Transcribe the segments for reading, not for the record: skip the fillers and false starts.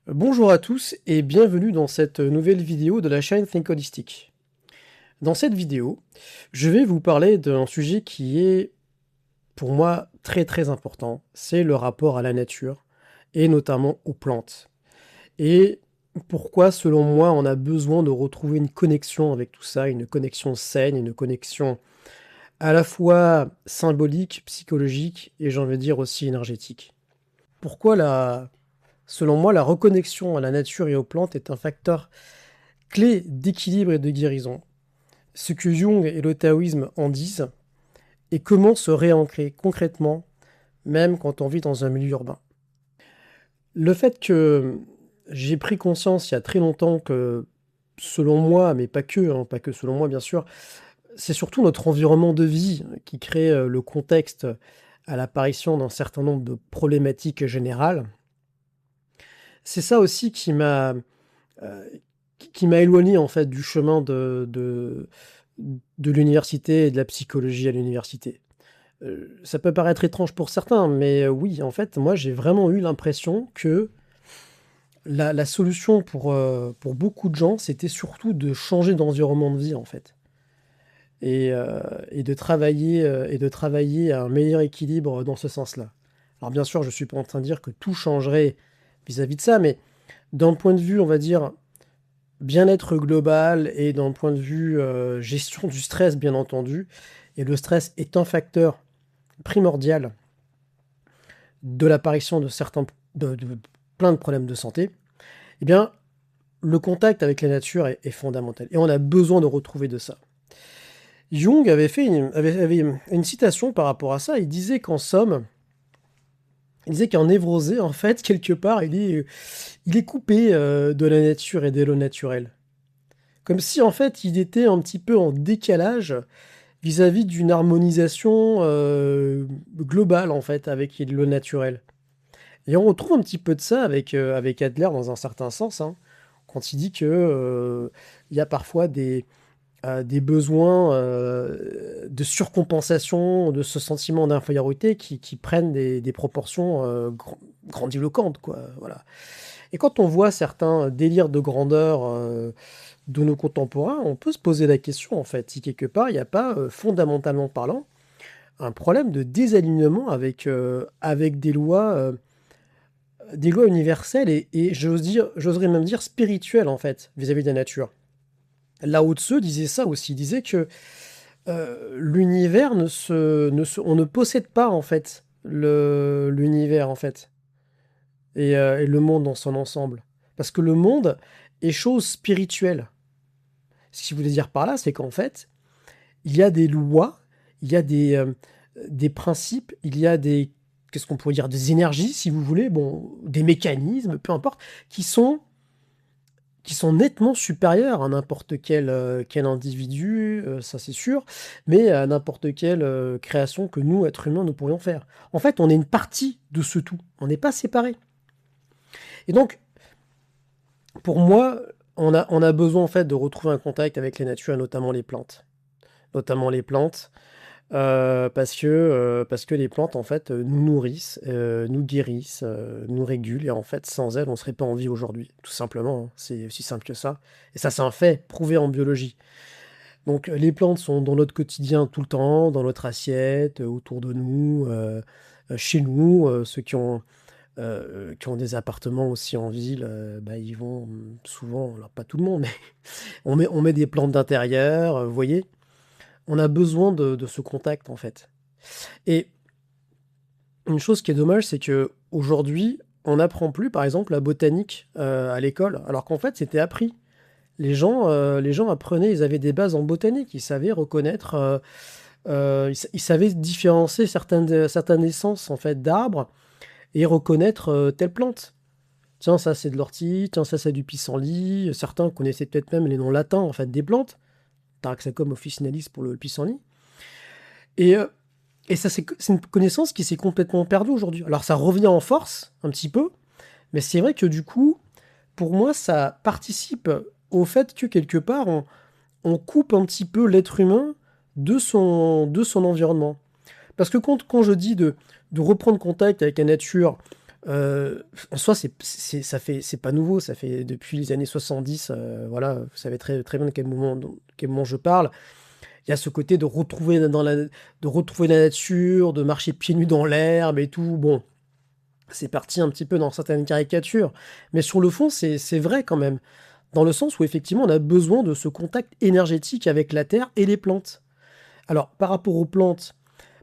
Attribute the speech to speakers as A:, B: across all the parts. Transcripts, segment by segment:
A: Bonjour à tous et bienvenue dans cette nouvelle vidéo de la chaîne Think Holistic. Dans cette vidéo, je vais vous parler d'un sujet qui est pour moi très très important, c'est le rapport à la nature et notamment aux plantes. Et pourquoi selon moi on a besoin de retrouver une connexion avec tout ça, une connexion saine, une connexion à la fois symbolique, psychologique et j'ai envie de dire aussi énergétique. Pourquoi selon moi la reconnexion à la nature et aux plantes est un facteur clé d'équilibre et de guérison. Ce que Jung et le taoïsme en disent, et comment se réancrer concrètement, même quand on vit dans un milieu urbain. Le fait que j'ai pris conscience il y a très longtemps que, selon moi, mais pas que, pas que selon moi bien sûr, c'est surtout notre environnement de vie qui crée le contexte à l'apparition d'un certain nombre de problématiques générales. C'est ça aussi euh, qui m'a éloigné en fait du chemin de l'université et de la psychologie à l'université. Ça peut paraître étrange pour certains, mais oui, en fait, moi j'ai vraiment eu l'impression que la solution pour beaucoup de gens, c'était surtout de changer d'environnement de vie en fait. Et de travailler à un meilleur équilibre dans ce sens-là. Alors bien sûr, je suis pas en train de dire que tout changerait vis-à-vis de ça, mais d'un point de vue, on va dire, bien-être global et d'un point de vue gestion du stress, bien entendu. Et le stress est un facteur primordial de l'apparition de plein de problèmes de santé. Eh bien, le contact avec la nature est fondamental. Et on a besoin de retrouver de ça. Jung avait une citation par rapport à ça. Il disait qu'un névrosé, en fait, quelque part, il est coupé de la nature et de l'eau naturelle. Comme si, en fait, il était un petit peu en décalage vis-à-vis d'une harmonisation globale, en fait, avec le naturel. Et on retrouve un petit peu de ça avec Adler dans un certain sens, hein, quand il dit que il y a parfois des besoins de surcompensation, de ce sentiment d'infériorité qui prennent des proportions grandiloquentes, quoi. Voilà. Et quand on voit certains délires de grandeur de nos contemporains, on peut se poser la question, en fait, si quelque part, il n'y a pas, fondamentalement parlant, un problème de désalignement avec des lois universelles et j'oserais même dire spirituelles, en fait, vis-à-vis de la nature. Lao Tzu disait ça aussi, il disait que l'univers on ne possède pas, en fait, l'univers, en fait, et le monde dans son ensemble. Parce que le monde est chose spirituelle. Ce qu'il voulait dire par là, c'est qu'en fait, il y a des lois, il y a des principes, il y a qu'est-ce qu'on pourrait dire, des énergies, si vous voulez, bon, des mécanismes, peu importe, qui sont, qui sont nettement supérieurs à n'importe quel individu, ça c'est sûr, mais à n'importe quelle création que nous, êtres humains, nous pourrions faire. En fait, on est une partie de ce tout, on n'est pas séparés. Et donc, pour moi, on a besoin en fait de retrouver un contact avec la nature, et notamment les plantes. Notamment les plantes, parce que les plantes, en fait, nous nourrissent, nous guérissent, nous régulent, et en fait, sans elles, on ne serait pas en vie aujourd'hui, tout simplement, hein. C'est aussi simple que ça. Et ça, c'est un fait prouvé en biologie. Donc, les plantes sont dans notre quotidien tout le temps, dans notre assiette, autour de nous, chez nous. Ceux qui ont des appartements aussi en ville, bah, ils vont souvent, alors pas tout le monde, mais on met des plantes d'intérieur, vous voyez? On a besoin de ce contact, en fait. Et une chose qui est dommage, c'est que aujourd'hui, on n'apprend plus, par exemple, la botanique à l'école, alors qu'en fait, c'était appris. Les gens apprenaient, ils avaient des bases en botanique, ils savaient reconnaître, ils savaient différencier certaines essences en fait d'arbres et reconnaître telle plante. Tiens, ça c'est de l'ortie, tiens, ça c'est du pissenlit. Certains connaissaient peut-être même les noms latins en fait des plantes. Taraxacum officinalis pour le pissenlit. Et, euh, et ça, c'est une connaissance qui s'est complètement perdue aujourd'hui. Alors ça revient en force, un petit peu, mais c'est vrai que du coup, pour moi, ça participe au fait que quelque part, on coupe un petit peu l'être humain de son environnement. Parce que quand je dis de reprendre contact avec la nature, En soi, c'est pas nouveau, ça fait depuis les années 70, voilà, vous savez très, très bien de quel moment je parle. Il y a ce côté de retrouver la nature, de marcher pieds nus dans l'herbe et tout. Bon, c'est parti un petit peu dans certaines caricatures, mais sur le fond, c'est vrai quand même. Dans le sens où effectivement, on a besoin de ce contact énergétique avec la terre et les plantes. Alors, par rapport aux plantes,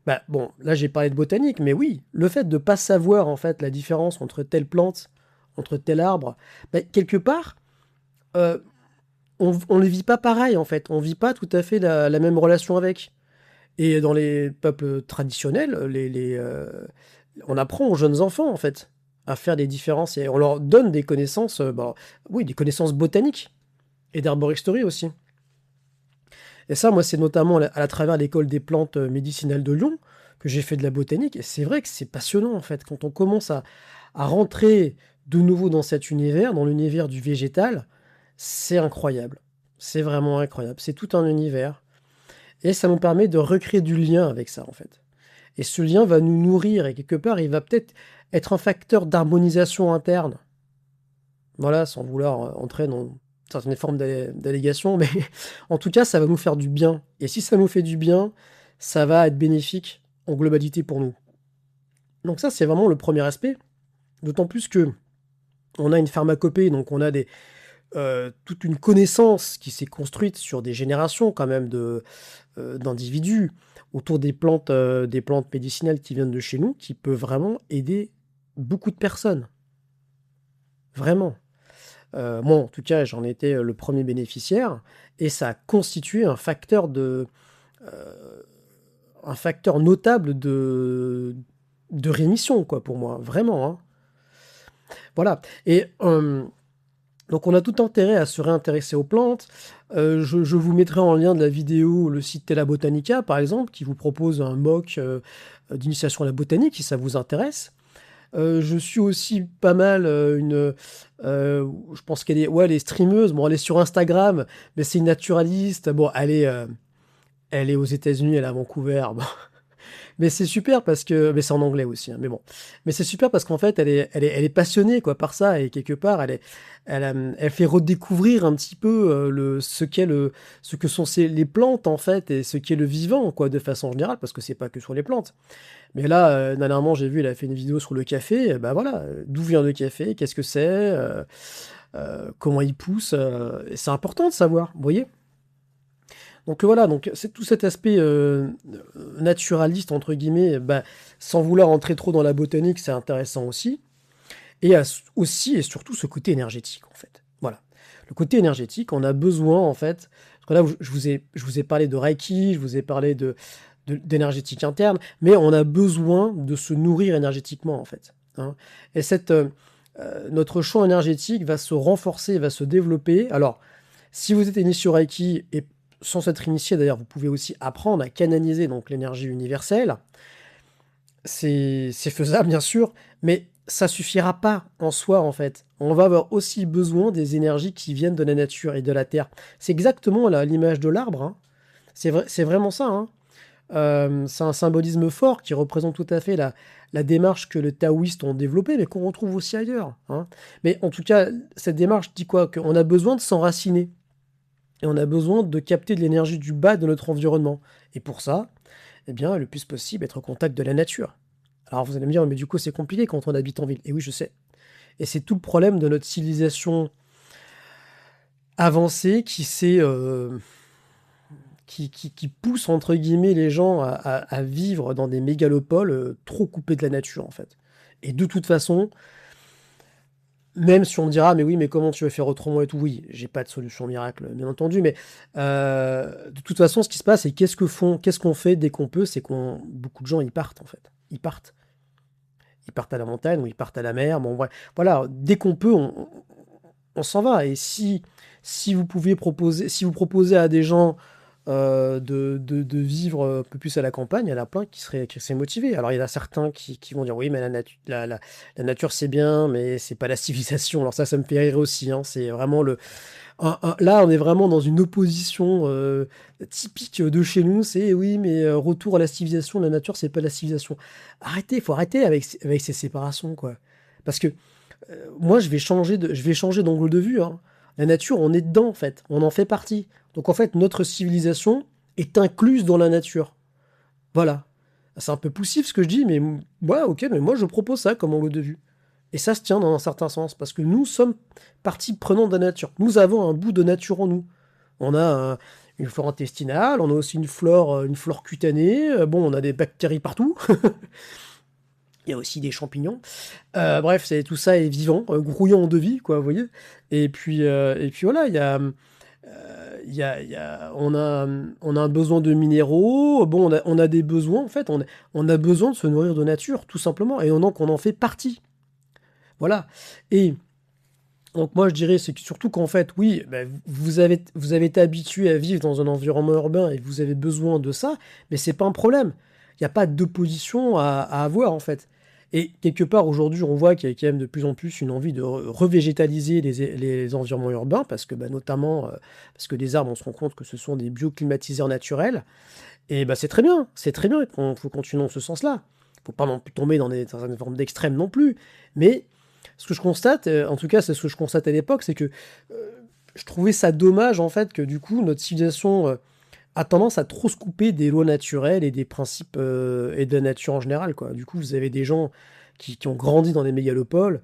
A: bah, bon, là j'ai parlé de botanique, mais oui, le fait de ne pas savoir en fait la différence entre telle plante, entre tel arbre, bah, quelque part, euh, on ne vit pas pareil en fait, on vit pas tout à fait la même relation avec. Et dans les peuples traditionnels, on apprend aux jeunes enfants en fait à faire des différences et on leur donne des connaissances, bah, oui, des connaissances botaniques et d'herboristerie aussi. Et ça, moi, c'est notamment à travers l'école des plantes médicinales de Lyon que j'ai fait de la botanique. Et c'est vrai que c'est passionnant, en fait, quand on commence à rentrer de nouveau dans cet univers, dans l'univers du végétal, c'est incroyable. C'est vraiment incroyable. C'est tout un univers. Et ça nous permet de recréer du lien avec ça, en fait. Et ce lien va nous nourrir et quelque part, il va peut-être être un facteur d'harmonisation interne. Voilà, sans vouloir entrer dans certaines formes d'allégations, mais en tout cas, ça va nous faire du bien. Et si ça nous fait du bien, ça va être bénéfique en globalité pour nous. Donc ça, c'est vraiment le premier aspect. D'autant plus que on a une pharmacopée, donc on a toute une connaissance qui s'est construite sur des générations quand même d'individus autour des plantes médicinales qui viennent de chez nous, qui peut vraiment aider beaucoup de personnes. Vraiment. Moi, en tout cas, j'en étais le premier bénéficiaire et ça a constitué heu, un facteur notable de rémission, quoi, pour moi, vraiment, hein. Voilà et donc on a tout intérêt à se réintéresser aux plantes. Je vous mettrai en lien de la vidéo le site Terra Botanica, par exemple, qui vous propose un MOOC, d'initiation à la botanique, si ça vous intéresse. Je suis aussi pas mal, je pense qu'elle est ouais, elle est streameuse. Bon, elle est sur Instagram, mais c'est une naturaliste. Bon, elle est aux États-Unis, elle est à Vancouver. Bon, mais c'est super parce que mais c'est en anglais aussi, hein, mais bon. Mais c'est super parce qu'en fait, elle est passionnée, quoi, par ça et quelque part, elle fait redécouvrir un petit peu, ce que sont les plantes, en fait et ce qu'est le vivant, quoi, de façon générale, parce que c'est pas que sur les plantes. Mais là, dernièrement, j'ai vu, elle a fait une vidéo sur le café. Bah voilà, d'où vient le café? Qu'est-ce que c'est? Comment il pousse? Et c'est important de savoir, vous voyez? Donc voilà, donc c'est tout cet aspect naturaliste, entre guillemets, bah, sans vouloir entrer trop dans la botanique, c'est intéressant aussi. Et aussi et surtout ce côté énergétique, en fait. Voilà. Le côté énergétique, on a besoin, en fait. Parce que là, je vous ai parlé de Reiki, je vous ai parlé d'énergétique interne, mais on a besoin de se nourrir énergétiquement en fait, hein. Et notre champ énergétique va se renforcer, va se développer. Alors, si vous êtes initié au Reiki, et sans être initié d'ailleurs, vous pouvez aussi apprendre à canaliser donc l'énergie universelle. C'est faisable bien sûr, mais ça suffira pas en soi en fait. On va avoir aussi besoin des énergies qui viennent de la nature et de la terre. C'est exactement l'image de l'arbre, hein. C'est vraiment ça, hein. C'est un symbolisme fort qui représente tout à fait la démarche que les taoïstes ont développée, mais qu'on retrouve aussi ailleurs, hein. Mais en tout cas, cette démarche dit quoi? Qu'on a besoin de s'enraciner et on a besoin de capter de l'énergie du bas de notre environnement. Et pour ça, eh bien, le plus possible, être au contact de la nature. Alors vous allez me dire, mais du coup, c'est compliqué quand on habite en ville. Et oui, je sais. Et c'est tout le problème de notre civilisation avancée qui pousse entre guillemets les gens à vivre dans des mégalopoles trop coupés de la nature en fait. Et de toute façon, même si on me dira, mais oui, mais comment tu veux faire autrement et tout, oui, j'ai pas de solution miracle, bien entendu, mais de toute façon, ce qui se passe, c'est qu'est-ce qu'on fait dès qu'on peut, c'est qu'on, beaucoup de gens, ils partent en fait. Ils partent à la montagne ou ils partent à la mer. Bon, voilà, dès qu'on peut, on s'en va. Et si vous proposez à des gens de vivre un peu plus à la campagne, il y en a plein qui seraient motivés. Alors il y en a certains qui vont dire oui, mais la nature c'est bien, mais c'est pas la civilisation. Alors ça me fait rire aussi, hein. C'est vraiment là, on est vraiment dans une opposition typique de chez nous. C'est oui, mais retour à la civilisation, la nature c'est pas la civilisation. Arrêtez, il faut arrêter avec ces séparations, quoi. Parce que moi, je vais changer d'angle de vue, hein. La nature, on est dedans, en fait. On en fait partie. Donc, en fait, notre civilisation est incluse dans la nature. Voilà. C'est un peu poussif ce que je dis, mais ouais, ok, mais moi, je propose ça comme angle de vue. Et ça se tient dans un certain sens, parce que nous sommes partie prenante de la nature. Nous avons un bout de nature en nous. On a une flore intestinale, on a aussi une flore cutanée. Bon, on a des bactéries partout. Il y a aussi des champignons. Bref, tout ça est vivant, grouillant de vie, quoi, vous voyez. Et puis voilà, on a un besoin de minéraux. Bon, on a des besoins, en fait. On a besoin de se nourrir de nature, tout simplement. Et donc, on en fait partie. Voilà. Et donc, moi, je dirais, c'est que surtout qu'en fait, oui, bah, vous avez été habitué à vivre dans un environnement urbain et vous avez besoin de ça, mais c'est pas un problème. Il n'y a pas d'opposition à avoir, en fait. Et quelque part, aujourd'hui, on voit qu'il y a quand même de plus en plus une envie de revégétaliser les environnements urbains, parce que, bah, notamment, parce que les arbres, on se rend compte que ce sont des bioclimatiseurs naturels. Et bah, c'est très bien, il faut continuer dans ce sens-là. Faut pas non plus tomber dans une forme d'extrême non plus. Mais ce que je constate, en tout cas, c'est ce que je constate à l'époque, c'est que je trouvais ça dommage, en fait, que du coup, notre civilisation a tendance à trop se couper des lois naturelles et des principes et de la nature en général, quoi. Du coup, vous avez des gens qui ont grandi dans des mégalopoles,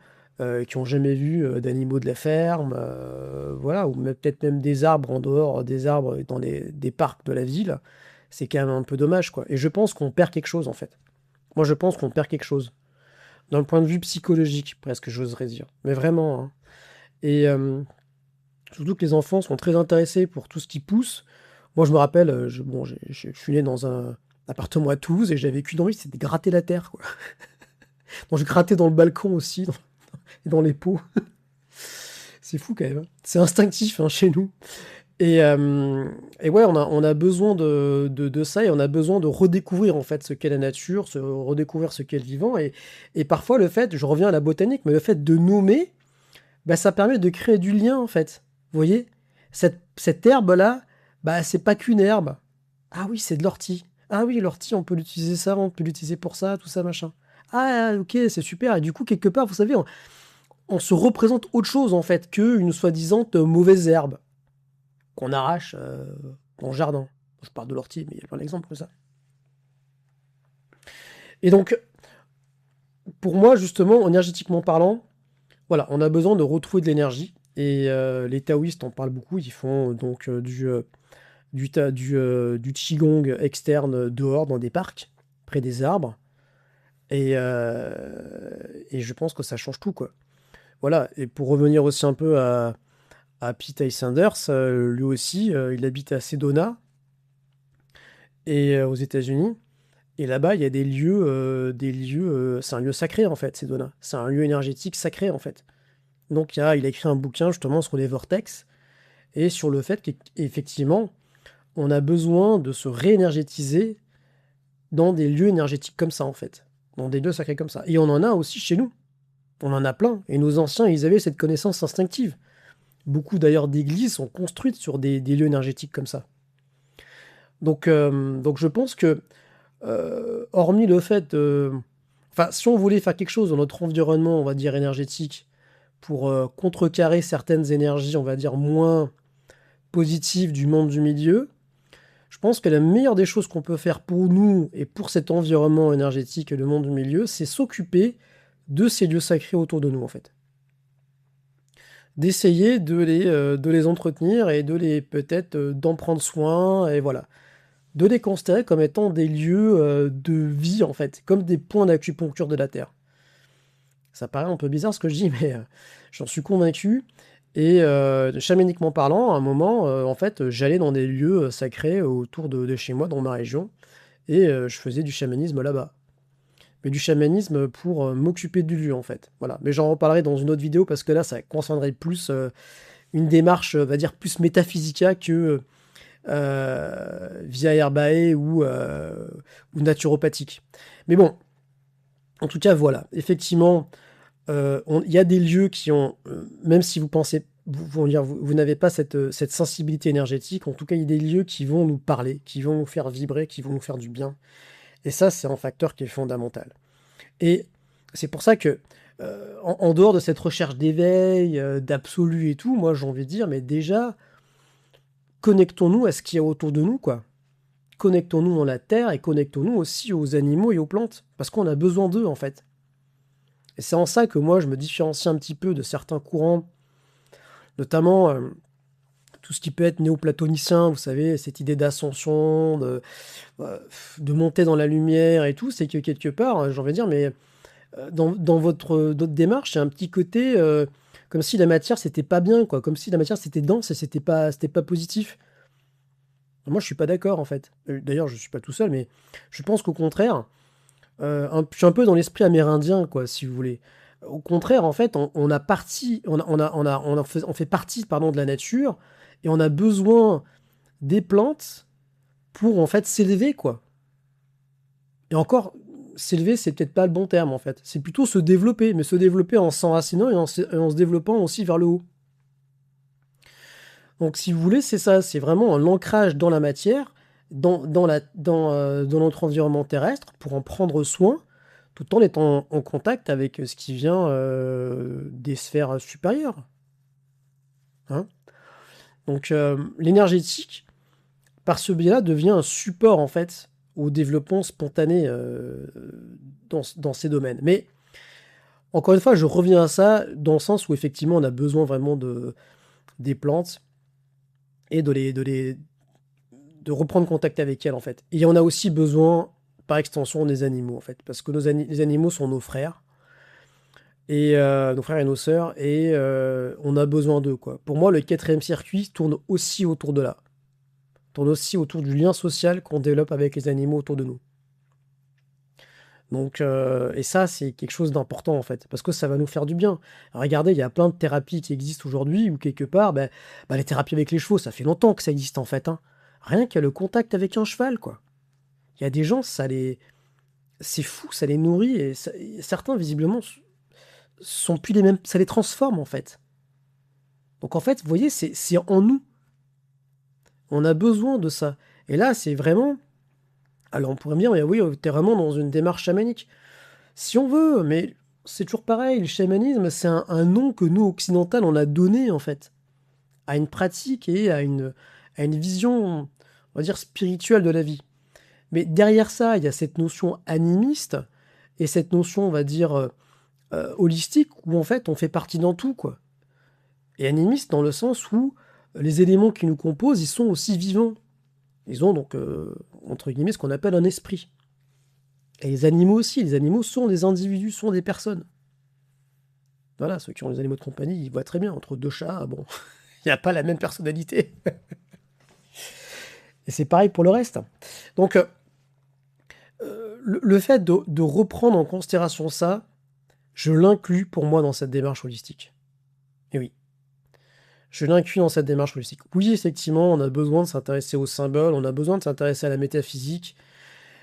A: qui ont jamais vu d'animaux de la ferme, voilà, ou peut-être même des arbres en dehors des arbres dans des parcs de la ville. C'est quand même un peu dommage, quoi. Et je pense qu'on perd quelque chose, en fait. Moi, je pense qu'on perd quelque chose. D'un point de vue psychologique, presque, j'oserais dire. Mais vraiment, hein. Et surtout que les enfants sont très intéressés pour tout ce qui pousse. Moi, je me rappelle, bon, je suis né dans un appartement à Toulouse et j'avais qu'une envie, c'était de gratter la terre, quoi. Donc, je grattais dans le balcon aussi, et dans les pots. C'est fou quand même, hein. C'est instinctif, hein, chez nous. Et ouais, on a besoin de ça et on a besoin de redécouvrir en fait ce qu'est la nature, redécouvrir ce qu'est le vivant. Et parfois, je reviens à la botanique, mais le fait de nommer, bah, ça permet de créer du lien en fait. Vous voyez? Cette herbe-là, bah, c'est pas qu'une herbe. Ah oui, c'est de l'ortie. Ah oui, l'ortie, on peut l'utiliser ça, on peut l'utiliser pour ça, tout ça, machin. Ah, ok, c'est super. Et du coup, quelque part, vous savez, on se représente autre chose en fait qu'une soi-disant mauvaise herbe qu'on arrache dans le jardin. Je parle de l'ortie, mais il y a plein d'exemples comme ça. Et donc, pour moi, justement, énergétiquement parlant, voilà, on a besoin de retrouver de l'énergie. Et les taoïstes en parlent beaucoup. Ils font donc du qigong externe dehors dans des parcs, près des arbres. Et je pense que ça change tout, quoi. Voilà. Et pour revenir aussi un peu à Pete Sanders, lui aussi, il habite à Sedona et aux États-Unis. Et là-bas, il y a des lieux, c'est un lieu sacré en fait, Sedona. C'est un lieu énergétique sacré en fait. Donc il a écrit un bouquin justement sur les vortex et sur le fait qu'effectivement, on a besoin de se réénergétiser dans des lieux énergétiques comme ça en fait, dans des lieux sacrés comme ça. Et on en a aussi chez nous. On en a plein. Et nos anciens, ils avaient cette connaissance instinctive. Beaucoup d'ailleurs d'églises sont construites sur des lieux énergétiques comme ça. Donc je pense que hormis le fait, enfin, si on voulait faire quelque chose dans notre environnement, on va dire énergétique, pour contrecarrer certaines énergies, on va dire moins positives du monde du milieu, je pense que la meilleure des choses qu'on peut faire pour nous et pour cet environnement énergétique et le monde du milieu, c'est s'occuper de ces lieux sacrés autour de nous, en fait. D'essayer de les entretenir et de les peut-être d'en prendre soin, et voilà. De les considérer comme étant des lieux de vie, en fait, comme des points d'acupuncture de la Terre. Ça paraît un peu bizarre ce que je dis, mais j'en suis convaincu. Et chamaniquement parlant, à un moment, en fait, j'allais dans des lieux sacrés autour de chez moi, dans ma région, et je faisais du chamanisme là-bas. Mais du chamanisme pour m'occuper du lieu, en fait. Voilà. Mais j'en reparlerai dans une autre vidéo, parce que là, ça concernerait plus une démarche, on va dire, plus métaphysica que via Herbae ou naturopathique. Mais bon, en tout cas, voilà. Effectivement, il y a des lieux qui ont, même si vous pensez, vous n'avez pas cette sensibilité énergétique, en tout cas, il y a des lieux qui vont nous parler, qui vont nous faire vibrer, qui vont nous faire du bien. Et ça, c'est un facteur qui est fondamental. Et c'est pour ça que En dehors de cette recherche d'éveil, d'absolu et tout, moi j'ai envie de dire, mais déjà, connectons-nous à ce qu'il y a autour de nous, quoi. Connectons-nous dans la terre et connectons-nous aussi aux animaux et aux plantes, parce qu'on a besoin d'eux en fait. Et c'est en ça que moi je me différencie un petit peu de certains courants, notamment tout ce qui peut être néoplatonicien, vous savez, cette idée d'ascension, euh, de monter dans la lumière et tout, c'est que quelque part, j'ai envie de dire, mais dans votre démarche, il y a un petit côté comme si la matière c'était pas bien, quoi, comme si la matière c'était dense et c'était pas positif. Moi, je suis pas d'accord en fait. D'ailleurs, je suis pas tout seul, mais je pense qu'au contraire, je suis un peu dans l'esprit amérindien, quoi, si vous voulez. Au contraire, en fait, on a partie, on fait partie, pardon, de la nature et on a besoin des plantes pour en fait s'élever, quoi. Et encore, s'élever, c'est peut-être pas le bon terme en fait. C'est plutôt se développer, mais se développer en s'enracinant et en se développant aussi vers le haut. Donc, si vous voulez, c'est ça, c'est vraiment un ancrage dans la matière, dans notre environnement terrestre, pour en prendre soin, tout en étant en contact avec ce qui vient des sphères supérieures. Hein. Donc, l'énergétique, par ce biais-là, devient un support, en fait, au développement spontané dans ces domaines. Mais, encore une fois, je reviens à ça, dans le sens où, effectivement, on a besoin vraiment des plantes et de reprendre contact avec elles, en fait. Et on a aussi besoin, par extension, des animaux, en fait, parce que les animaux sont nos frères, et nos frères et nos sœurs, et on a besoin d'eux, quoi. Pour moi, le quatrième circuit tourne aussi autour de là, tourne aussi autour du lien social qu'on développe avec les animaux autour de nous. Donc, et ça, c'est quelque chose d'important, en fait, parce que ça va nous faire du bien. Regardez, il y a plein de thérapies qui existent aujourd'hui, ou quelque part, les thérapies avec les chevaux, ça fait longtemps que ça existe, en fait, hein. Rien que le contact avec un cheval, quoi. Il y a des gens, c'est fou, ça les nourrit et certains visiblement sont plus les mêmes, ça les transforme en fait. Donc en fait, vous voyez, c'est en nous. On a besoin de ça. Et là, c'est vraiment. Alors on pourrait me dire, mais oui, t'es vraiment dans une démarche chamanique. Si on veut, mais c'est toujours pareil. Le chamanisme, c'est un nom que nous occidentaux on a donné en fait à une pratique et à une vision, on va dire spirituelle de la vie. Mais derrière ça, il y a cette notion animiste et cette notion, on va dire, holistique, où en fait on fait partie dans tout, quoi. Et animiste dans le sens où les éléments qui nous composent, ils sont aussi vivants. Ils ont donc, entre guillemets, ce qu'on appelle un esprit. Et les animaux aussi, les animaux sont des individus, sont des personnes. Voilà, ceux qui ont les animaux de compagnie, ils voient très bien, entre deux chats, bon, il n'y a pas la même personnalité. Et c'est pareil pour le reste. Donc, le fait de reprendre en considération ça, je l'inclus pour moi dans cette démarche holistique. Et oui, je l'inclus dans cette démarche holistique. Oui, effectivement, on a besoin de s'intéresser aux symboles, on a besoin de s'intéresser à la métaphysique.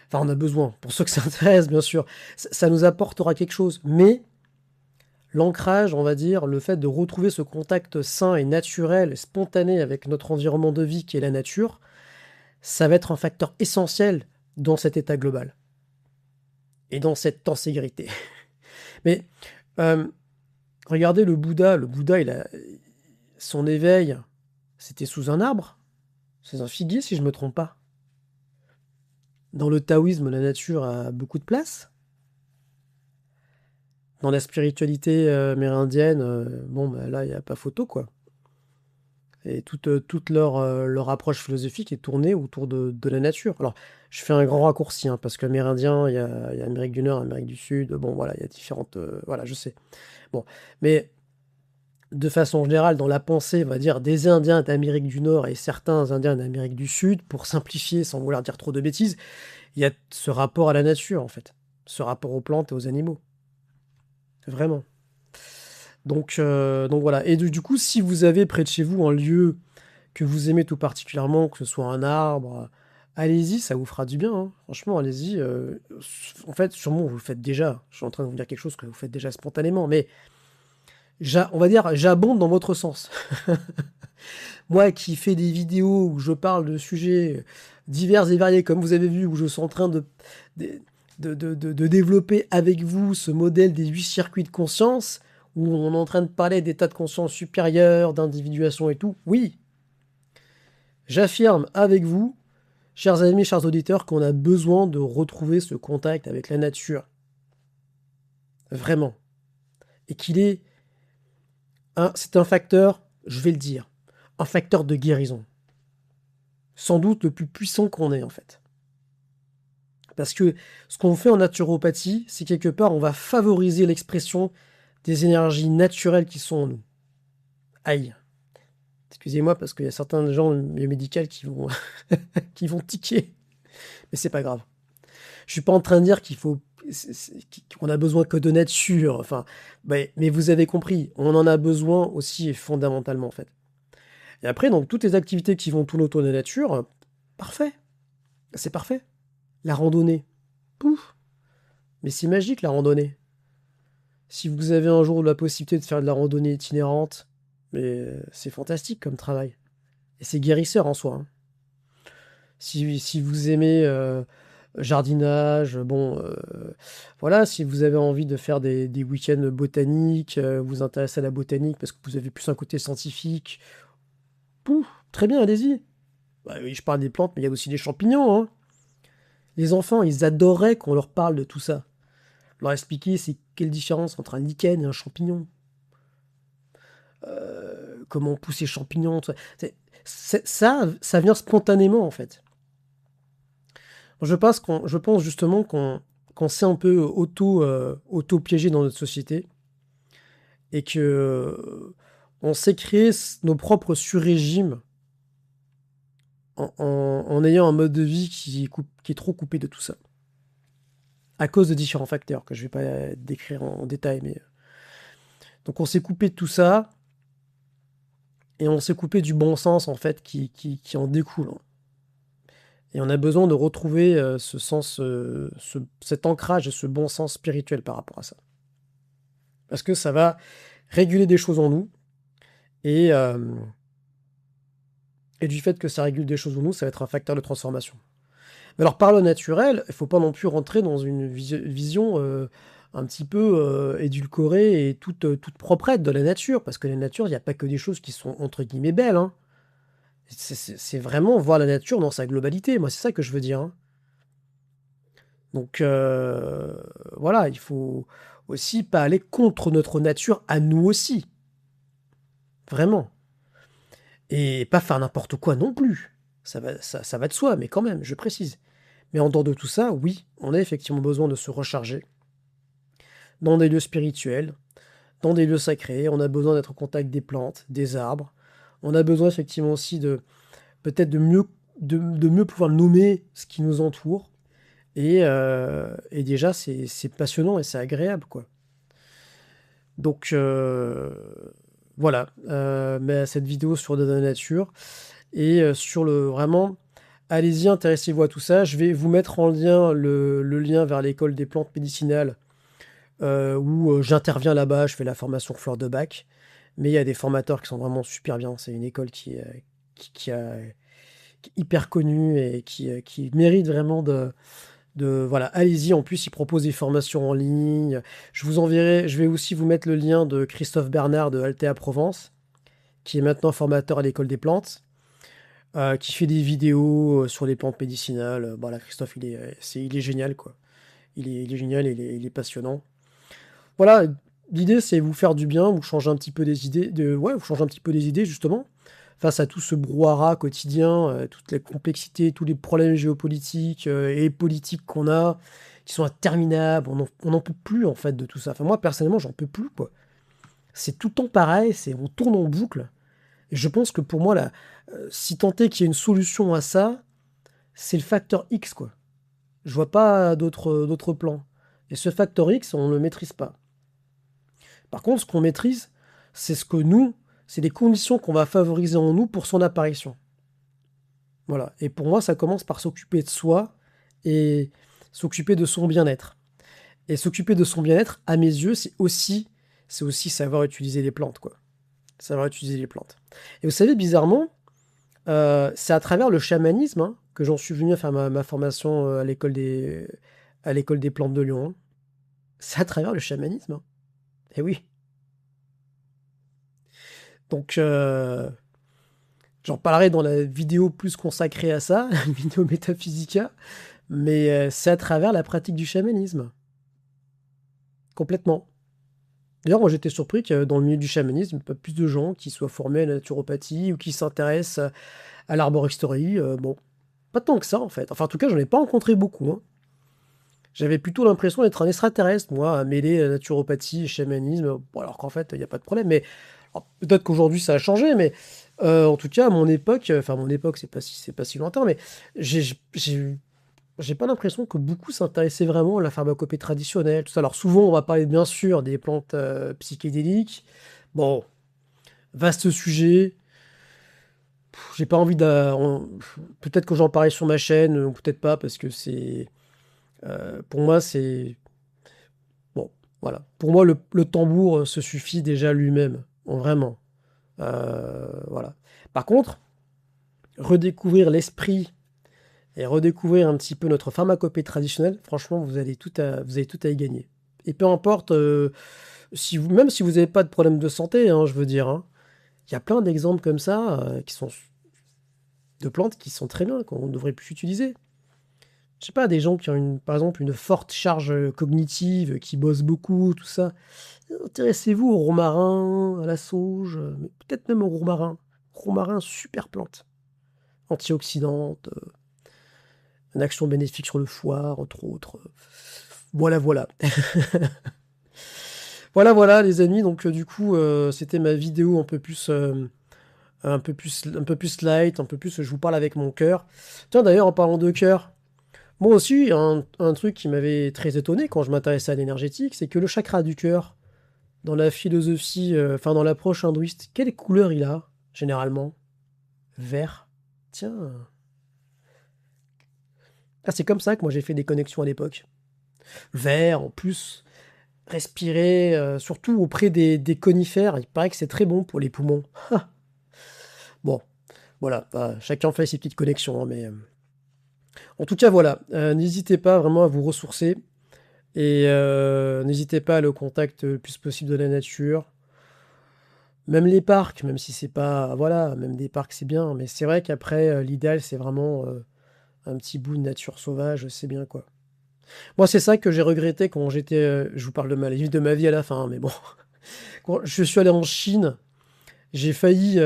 A: Enfin, on a besoin, pour ceux que ça intéresse, bien sûr. Ça nous apportera quelque chose. Mais l'ancrage, on va dire, le fait de retrouver ce contact sain et naturel, et spontané avec notre environnement de vie qui est la nature, ça va être un facteur essentiel dans cet état global et dans cette tenségrité. Mais regardez le Bouddha. Le Bouddha, son éveil, c'était sous un arbre. C'est un figuier, si je me trompe pas. Dans le taoïsme, la nature a beaucoup de place. Dans la spiritualité amérindienne, là, il n'y a pas photo, quoi. Et toute leur approche philosophique est tournée autour de la nature. Alors, je fais un grand raccourci, hein, parce qu'amérindien, il y a Amérique du Nord, Amérique du Sud, bon, voilà, il y a différentes... voilà, je sais. Bon, mais de façon générale, dans la pensée, on va dire, des Indiens d'Amérique du Nord et certains Indiens d'Amérique du Sud, pour simplifier, sans vouloir dire trop de bêtises, il y a ce rapport à la nature, en fait. Ce rapport aux plantes et aux animaux. Vraiment. Donc voilà. Et du coup, si vous avez près de chez vous un lieu que vous aimez tout particulièrement, que ce soit un arbre, allez-y, ça vous fera du bien, hein. Franchement, allez-y. En fait, sûrement, vous le faites déjà. Je suis en train de vous dire quelque chose que vous faites déjà spontanément, mais on va dire, j'abonde dans votre sens. Moi qui fais des vidéos où je parle de sujets divers et variés, comme vous avez vu, où je suis en train de développer avec vous ce modèle des 8 circuits de conscience, où on est en train de parler d'état de conscience supérieur, d'individuation et tout. Oui, j'affirme avec vous, chers amis, chers auditeurs, qu'on a besoin de retrouver ce contact avec la nature. Vraiment. Et qu'il est c'est un facteur, je vais le dire, un facteur de guérison. Sans doute le plus puissant qu'on ait, en fait. Parce que ce qu'on fait en naturopathie, c'est quelque part, on va favoriser l'expression des énergies naturelles qui sont en nous. Aïe. Excusez-moi, parce qu'il y a certains gens du milieu médical qui vont, qui vont tiquer. Mais c'est pas grave. Je suis pas en train de dire qu'il faut, qu'on a besoin que de nature. Enfin, mais vous avez compris, on en a besoin aussi et fondamentalement, en fait. Et après, donc, toutes les activités qui vont tourner autour de la nature, parfait. C'est parfait. La randonnée. Pouf. Mais c'est magique, la randonnée. Si vous avez un jour la possibilité de faire de la randonnée itinérante, mais c'est fantastique comme travail. Et c'est guérisseur en soi, hein. Si vous aimez jardinage, bon, voilà, si vous avez envie de faire des week-ends botaniques, vous intéressez à la botanique parce que vous avez plus un côté scientifique, pouf, très bien, allez-y. Bah oui, je parle des plantes, mais il y a aussi des champignons, hein. Les enfants, ils adoraient qu'on leur parle de tout ça. Leur expliquer c'est quelle différence entre un lichen et un champignon. Comment pousser les champignons, tout ça. Ça vient spontanément, en fait. Je pense justement qu'on s'est un peu auto-piégé dans notre société et que on s'est créé nos propres sur-régimes en ayant un mode de vie qui est trop coupé de tout ça. À cause de différents facteurs que je vais pas décrire en détail, mais donc on s'est coupé de tout ça et on s'est coupé du bon sens en fait qui en découle, hein. Et on a besoin de retrouver ce sens, cet ancrage et ce bon sens spirituel par rapport à ça. Parce que ça va réguler des choses en nous et, euh, et du fait que ça régule des choses en nous, ça va être un facteur de transformation. Mais alors par le naturel, il faut pas non plus rentrer dans une vision un petit peu édulcorée et toute proprette de la nature, parce que la nature, il n'y a pas que des choses qui sont entre guillemets belles, hein. C'est vraiment voir la nature dans sa globalité, moi c'est ça que je veux dire, hein. Donc voilà, il faut aussi pas aller contre notre nature à nous aussi, vraiment. Et pas faire n'importe quoi non plus. Ça va de soi, mais quand même, je précise. Mais en dehors de tout ça, oui, on a effectivement besoin de se recharger dans des lieux spirituels, dans des lieux sacrés. On a besoin d'être au contact des plantes, des arbres. On a besoin effectivement aussi de peut-être de mieux pouvoir nommer ce qui nous entoure. Et déjà, c'est passionnant et c'est agréable, quoi. Donc voilà, mais cette vidéo sur la nature et sur le vraiment, allez-y, intéressez-vous à tout ça. Je vais vous mettre en lien le lien vers l'école des plantes médicinales où j'interviens là-bas, je fais la formation fleur de bac. Mais il y a des formateurs qui sont vraiment super bien. C'est une école qui est hyper connue et qui mérite vraiment voilà, allez-y. En plus, ils proposent des formations en ligne. Je vais aussi vous mettre le lien de Christophe Bernard de Altea Provence, qui est maintenant formateur à l'école des plantes, qui fait des vidéos sur les plantes médicinales. Voilà, Christophe, il est génial, quoi. Il est génial, il est passionnant. Voilà, l'idée, c'est vous faire du bien, vous changer un petit peu des idées, ouais, vous changer un petit peu des idées, justement, face à tout ce brouhaha quotidien, toute la complexité, tous les problèmes géopolitiques et politiques qu'on a, qui sont interminables. On n'en peut plus, en fait, de tout ça. Enfin, moi, personnellement, j'en peux plus, quoi. C'est tout le temps pareil, on tourne en boucle. Et je pense que pour moi, là, si tant est qu'il y ait une solution à ça, c'est le facteur X, quoi. Je vois pas d'autres plans. Et ce facteur X, on ne le maîtrise pas. Par contre, ce qu'on maîtrise, c'est c'est les conditions qu'on va favoriser en nous pour son apparition. Voilà. Et pour moi, ça commence par s'occuper de soi et s'occuper de son bien-être. Et s'occuper de son bien-être, à mes yeux, c'est aussi savoir utiliser les plantes, quoi. Savoir utiliser les plantes. Et vous savez, bizarrement, c'est à travers le chamanisme hein, que j'en suis venu à faire ma formation à l'école à l'école des plantes de Lyon, hein. C'est à travers le chamanisme, hein. Eh oui. Donc, j'en parlerai dans la vidéo plus consacrée à ça, la vidéo Métaphysica, mais c'est à travers la pratique du chamanisme. Complètement. D'ailleurs, moi j'étais surpris que dans le milieu du chamanisme, pas plus de gens qui soient formés à la naturopathie ou qui s'intéressent à l'arboristerie. Bon, pas tant que ça en fait. Enfin, en tout cas, j'en ai pas rencontré beaucoup, hein. J'avais plutôt l'impression d'être un extraterrestre, moi, à mêler naturopathie et chamanisme. Bon, alors qu'en fait, il n'y a pas de problème. Mais alors, peut-être qu'aujourd'hui ça a changé, mais en tout cas, à mon époque, enfin, mon époque, c'est pas si lointain, mais j'ai j'ai- j'ai pas l'impression que beaucoup s'intéressaient vraiment à la pharmacopée traditionnelle, tout ça. Alors souvent, on va parler bien sûr des plantes psychédéliques. Bon, vaste sujet. J'ai pas envie peut-être que j'en parlerai sur ma chaîne, ou peut-être pas, parce que pour moi, c'est... Bon, voilà. Pour moi, le tambour se suffit déjà lui-même. Vraiment. Voilà. Par contre, redécouvrir l'esprit et redécouvrir un petit peu notre pharmacopée traditionnelle, franchement, vous avez tout à y gagner. Et peu importe, même si vous n'avez pas de problème de santé, hein, je veux dire, hein, il y a plein d'exemples comme ça qui sont de plantes qui sont très bien, qu'on devrait plus utiliser. Je sais pas, des gens qui ont par exemple une forte charge cognitive, qui bossent beaucoup, tout ça. Intéressez-vous au romarin, à la sauge, mais peut-être même au romarin. Romarin, super plante. Antioxydante, une action bénéfique sur le foie, entre autres. Voilà, voilà. Voilà, voilà, les amis. Donc, du coup, c'était ma vidéo un peu plus light, un peu plus, je vous parle avec mon cœur. Tiens, d'ailleurs, en parlant de cœur, moi aussi, un truc qui m'avait très étonné quand je m'intéressais à l'énergétique, c'est que le chakra du cœur, dans la philosophie, enfin dans l'approche hindouiste, quelle couleur il a, généralement? Vert. Tiens. Ah, c'est comme ça que moi j'ai fait des connexions à l'époque. Vert, en plus, respirer, surtout auprès des conifères, il paraît que c'est très bon pour les poumons. Bon, voilà, bah, chacun fait ses petites connexions, hein, mais en tout cas, voilà, n'hésitez pas vraiment à vous ressourcer et n'hésitez pas à aller au contact le plus possible de la nature. Même les parcs, même si c'est pas, voilà, même des parcs c'est bien, mais c'est vrai qu'après, l'idéal c'est vraiment un petit bout de nature sauvage, c'est bien quoi. Moi, c'est ça que j'ai regretté quand j'étais, je vous parle de ma vie à la fin, hein, mais bon, quand je suis allé en Chine, j'ai failli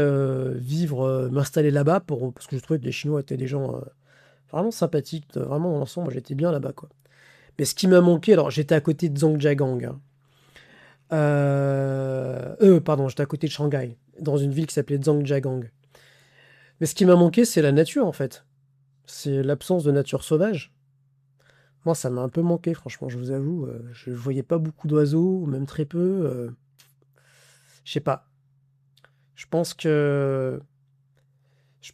A: vivre, m'installer là-bas parce que je trouvais que les Chinois étaient des gens vraiment sympathiques, vraiment dans l'ensemble, moi j'étais bien là-bas quoi. Mais ce qui m'a manqué, alors j'étais à côté de Zhangjiagang, hein. Pardon, j'étais à côté de Shanghai, dans une ville qui s'appelait Zhangjiagang. Mais ce qui m'a manqué, c'est la nature en fait. C'est l'absence de nature sauvage. Moi, ça m'a un peu manqué, franchement, je vous avoue. Je voyais pas beaucoup d'oiseaux, même très peu. Je sais pas. Je pense que.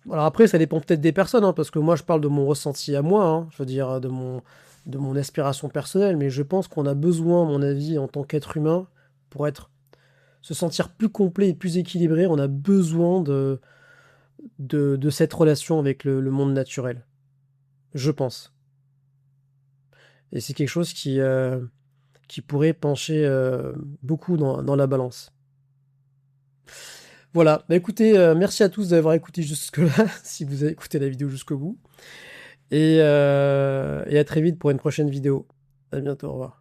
A: Alors après, ça dépend peut-être des personnes, hein, parce que moi, je parle de mon ressenti à moi, hein, je veux dire, de mon aspiration personnelle, mais je pense qu'on a besoin, à mon avis, en tant qu'être humain, pour se sentir plus complet et plus équilibré, on a besoin de cette relation avec le monde naturel. Je pense. Et c'est quelque chose qui pourrait pencher beaucoup dans la balance. Voilà, bah écoutez, merci à tous d'avoir écouté jusque-là, si vous avez écouté la vidéo jusqu'au bout. Et à très vite pour une prochaine vidéo. À bientôt, au revoir.